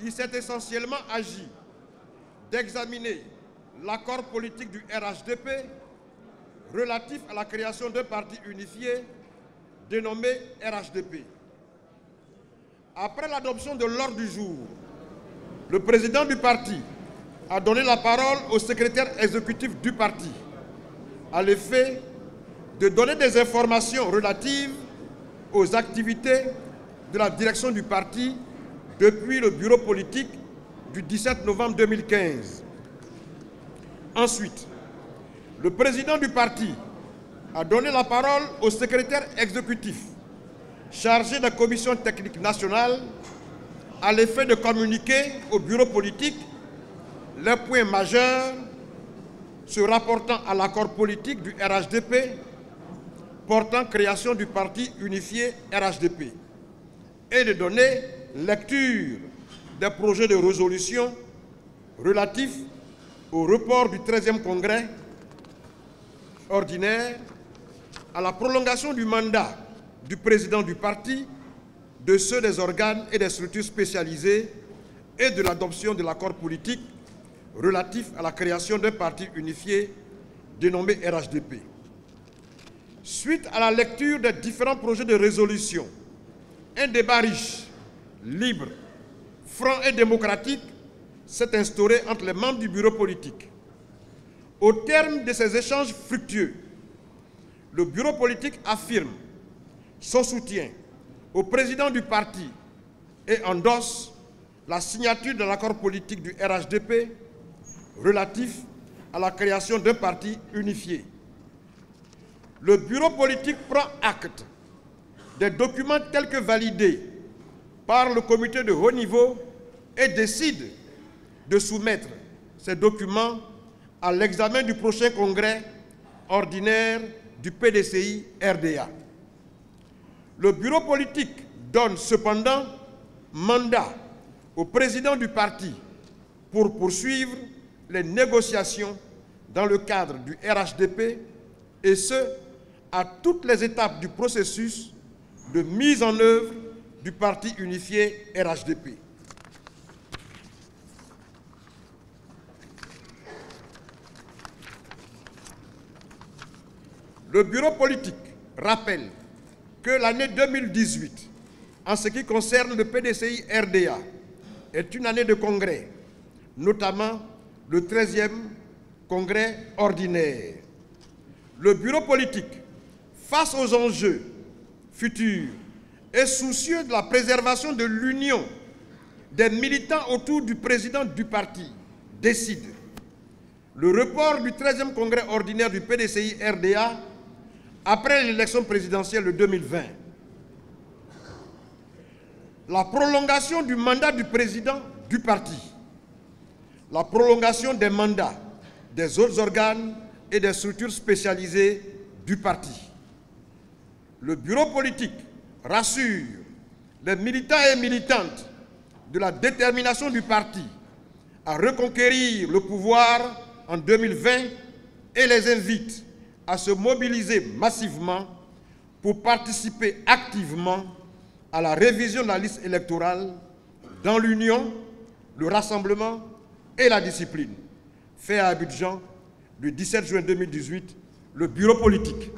il s'est essentiellement agi d'examiner l'accord politique du RHDP relatif à la création d'un parti unifié dénommé RHDP. Après l'adoption de l'ordre du jour, le président du parti a donné la parole au secrétaire exécutif du parti à l'effet de donner des informations relatives aux activités de la direction du parti depuis le bureau politique du 17 novembre 2015. Ensuite, le président du parti a donné la parole au secrétaire exécutif chargé de la commission technique nationale à l'effet de communiquer au bureau politique les points majeurs se rapportant à l'accord politique du RHDP portant création du parti unifié RHDP et de donner lecture des projets de résolution relatifs au report du 13e congrès ordinaire, à la prolongation du mandat du président du parti, de ceux des organes et des structures spécialisées et de l'adoption de l'accord politique relatif à la création d'un parti unifié dénommé RHDP. Suite à la lecture des différents projets de résolution, un débat riche, libre, franc et démocratique s'est instauré entre les membres du bureau politique. Au terme de ces échanges fructueux, le bureau politique affirme son soutien au président du parti et endosse la signature de l'accord politique du RHDP relatif à la création d'un parti unifié. Le bureau politique prend acte des documents tels que validés par le comité de haut niveau et décide de soumettre ces documents à l'examen du prochain congrès ordinaire du PDCI-RDA. Le bureau politique donne cependant mandat au président du parti pour poursuivre les négociations dans le cadre du RHDP et ce, à toutes les étapes du processus de mise en œuvre du parti unifié RHDP. Le bureau politique rappelle que l'année 2018, en ce qui concerne le PDCI-RDA, est une année de congrès, notamment le 13e congrès ordinaire. Le bureau politique, face aux enjeux futurs et soucieux de la préservation de l'union des militants autour du président du parti, décide le report du 13e congrès ordinaire du PDCI-RDA après l'élection présidentielle de 2020. La prolongation du mandat du président du parti, la prolongation des mandats des autres organes et des structures spécialisées du parti. Le bureau politique rassure les militants et militantes de la détermination du parti à reconquérir le pouvoir en 2020 et les invite à se mobiliser massivement pour participer activement à la révision de la liste électorale dans l'union, le rassemblement et la discipline. Fait à Abidjan, le 17 juin 2018, le bureau politique.